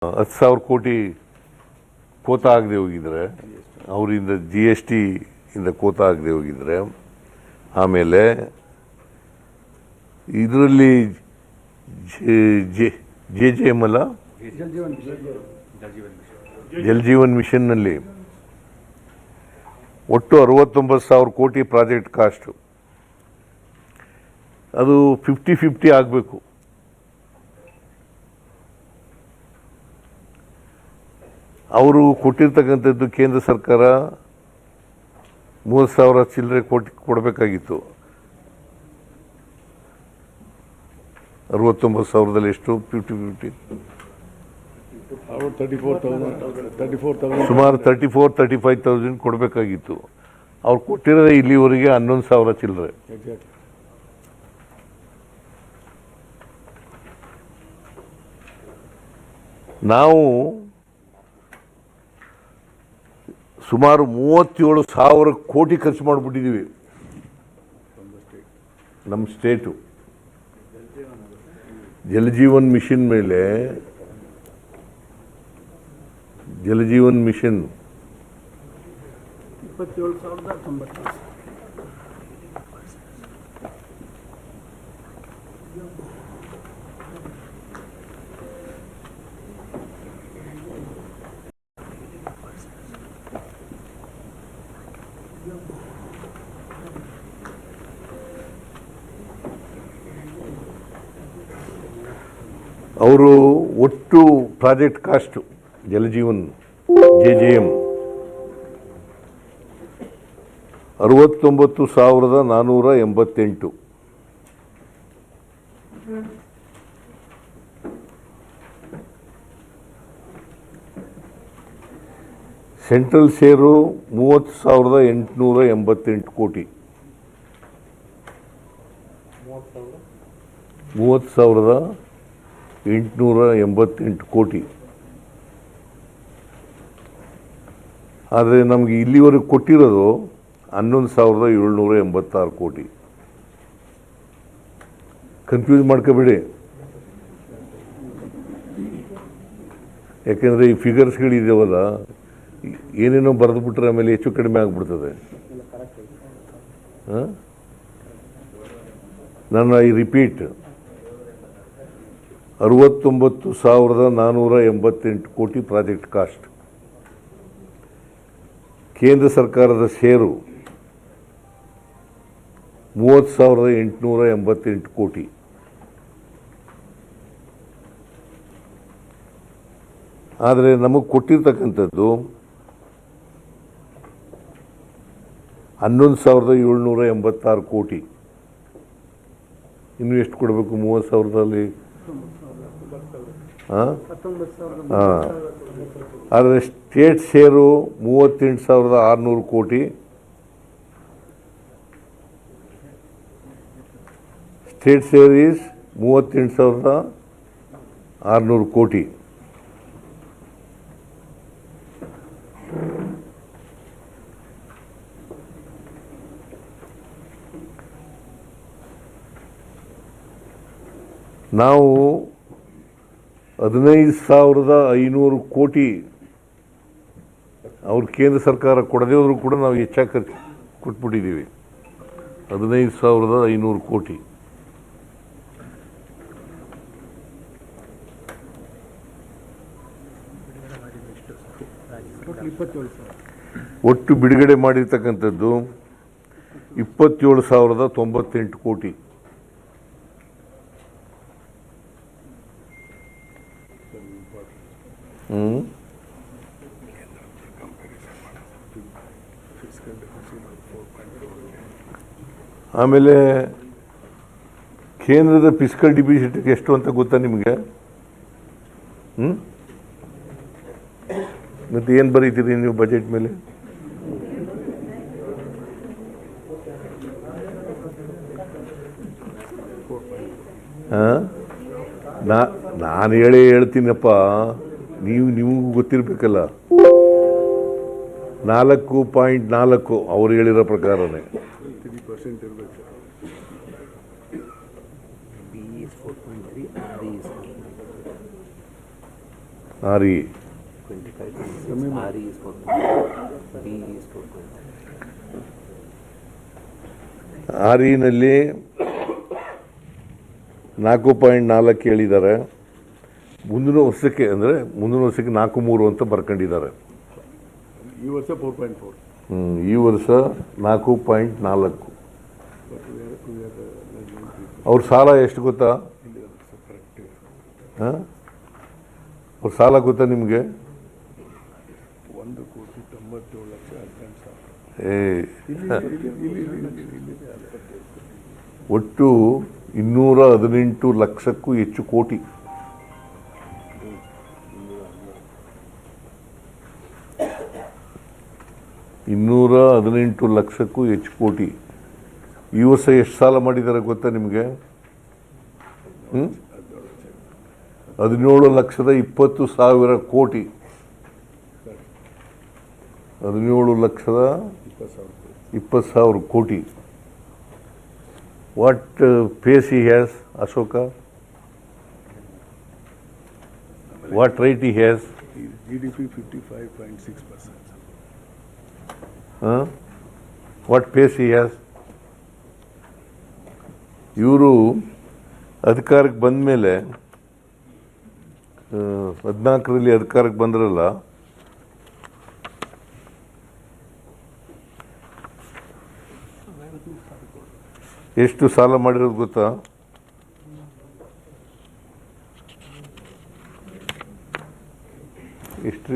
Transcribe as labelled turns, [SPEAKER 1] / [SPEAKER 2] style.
[SPEAKER 1] 10,000 ಕೋಟಿ ಕೋತ ಆಗದೆ ಹೋಗಿದ್ರೆ, ಅವರಿಂದ GST ಇಂದ ಕೋತ ಆಗದೆ ಹೋಗಿದ್ರೆ, ಆಮೇಲೆ ಇದರಲ್ಲಿ JJM ಅಲ್ಲ, ಜಲ್ ಜೀವನ್ ಮಿಷನ್ನಲ್ಲಿ ಒಟ್ಟು 69,000 ಕೋಟಿ ಪ್ರಾಜೆಕ್ಟ್ ಕಾಸ್ಟು. ಅದು 50-50 ಆಗಬೇಕು. ಅವರು ಕೊಟ್ಟಿರ್ತಕ್ಕಂಥದ್ದು ಕೇಂದ್ರ ಸರ್ಕಾರ 30,000 ಚಿಲ್ಲರೆ ಕೋಟಿ ಕೊಡಬೇಕಾಗಿತ್ತು. 69,000ದಲ್ಲಿ ಎಷ್ಟು? 50-50 ಸುಮಾರು 34,000-35,000 ಕೊಡಬೇಕಾಗಿತ್ತು. ಅವ್ರು ಕೊಟ್ಟಿರೋದೇ ಇಲ್ಲಿವರೆಗೆ 11,000 ಚಿಲ್ಲರೆ. ನಾವು ಸುಮಾರು 37,000 ಕೋಟಿ ಖರ್ಚು ಮಾಡಿಬಿಟ್ಟಿದ್ದೀವಿ ನಮ್ಮ ಸ್ಟೇಟು. ಜಲಜೀವನ್ ಮಿಷನ್ ಮೇಲೆ, ಜಲಜೀವನ್ ಮಿಷನ್
[SPEAKER 2] 27,090.
[SPEAKER 1] ಅವರು ಒಟ್ಟು project cost Jal Jeevan JJM 69,488. Central share 30,888 crore. 30,888 ಕೋಟಿ. ಆದರೆ ನಮಗೆ ಇಲ್ಲಿವರೆಗೆ ಕೊಟ್ಟಿರೋದು 11,786 ಕೋಟಿ. ಕನ್ಫ್ಯೂಸ್ ಮಾಡ್ಕೋಬೇಡಿ, ಯಾಕೆಂದರೆ ಈ ಫಿಗರ್ಸ್ಗಳಿದಾವಲ್ಲ, ಏನೇನೋ ಬರೆದು ಬಿಟ್ರೆ ಆಮೇಲೆ ಹೆಚ್ಚು ಕಡಿಮೆ ಆಗಿಬಿಡ್ತದೆ. ನಾನು ಐ ರಿಪೀಟ್, 69,488 ಕೋಟಿ ಪ್ರಾಜೆಕ್ಟ್ ಕಾಸ್ಟ್. ಕೇಂದ್ರ ಸರ್ಕಾರದ ಷೇರು 30,888 ಕೋಟಿ. ಆದರೆ ನಮಗೆ ಕೊಟ್ಟಿರ್ತಕ್ಕಂಥದ್ದು 11,786 ಕೋಟಿ. ಇನ್ನು ಎಷ್ಟು ಕೊಡಬೇಕು? 30,000ದಲ್ಲಿ ಆದರೆ ಸ್ಟೇಟ್ ಶೇರು 38,600 ಕೋಟಿ. ಸ್ಟೇಟ್ ಶೇರ್ ಈಸ್ 38,600 ಕೋಟಿ. ನಾವು 15,500 ಕೋಟಿ ಅವ್ರು ಕೇಂದ್ರ ಸರ್ಕಾರ ಕೊಡದೇ ಹೋದರೂ ಕೂಡ ನಾವು ಹೆಚ್ಚಾಗಿ ಖರ್ಚು ಕೊಟ್ಬಿಟ್ಟಿದ್ದೀವಿ. 15,500 ಕೋಟಿ. ಒಟ್ಟು ಬಿಡುಗಡೆ ಮಾಡಿರ್ತಕ್ಕಂಥದ್ದು 27,098 ಕೋಟಿ. ಆಮೇಲೆ ಕೇಂದ್ರದ ಫಿಸ್ಕಲ್ ಡಿಫಿಸಿಟ್ ಎಷ್ಟು ಅಂತ ಗೊತ್ತಾ ನಿಮಗೆ? ಮತ್ತೆ ಏನು ಬರೀತೀರಿ ನೀವು ಬಜೆಟ್ ಮೇಲೆ? ನಾನು ಹೇಳ್ತೀನಪ್ಪ, ನಿಮಗೂ ಗೊತ್ತಿರಬೇಕಲ್ಲ. 4.4 ಅವ್ರು ಹೇಳಿರೋ ಪ್ರಕಾರನೇ. RE
[SPEAKER 2] 25, RE is 4.5, B is 4.5.
[SPEAKER 1] RE-ನಲ್ಲಿ 4.4 ಹೇಳಿದ್ದಾರೆ. ಮುಂದಿನ ವರ್ಷಕ್ಕೆ 4.3 ಅಂತ ಬರ್ಕೊಂಡಿದ್ದಾರೆ.
[SPEAKER 3] ಈ ವರ್ಷ 4.4.
[SPEAKER 1] ಈ ವರ್ಷ 4.4. ಅವ್ರ ಸಾಲ ಎಷ್ಟು ಗೊತ್ತಾ? ಅವ್ರ ಸಾಲ ಗೊತ್ತಾ ನಿಮಗೆ? 1,97,18,000. ಒಟ್ಟು 218 ಲಕ್ಷಕ್ಕೂ ಹೆಚ್ಚು ಕೋಟಿ. $218 ಲಕ್ಷಕ್ಕೂ ಹೆಚ್ಚು ಕೋಟಿ. ಈ ವರ್ಷ ಎಷ್ಟು ಸಾಲ ಮಾಡಿದ್ದಾರೆ ಗೊತ್ತಾ ನಿಮಗೆ? 17,20,000 ಕೋಟಿ. 17,20,000 ಕೋಟಿ. What pace he has, Ashoka? What rate he has?
[SPEAKER 3] GDP 55.6%.
[SPEAKER 1] What pace he has? ಇವರು ಅಧಿಕಾರಕ್ಕೆ ಬಂದ ಮೇಲೆ 14ರಲ್ಲಿ ಅಧಿಕಾರಕ್ಕೆ ಬಂದ್ರಲ್ಲ, ಎಷ್ಟು ಸಾಲ ಮಾಡಿರೋದು ಗೊತ್ತಾ? ಎಷ್ಟು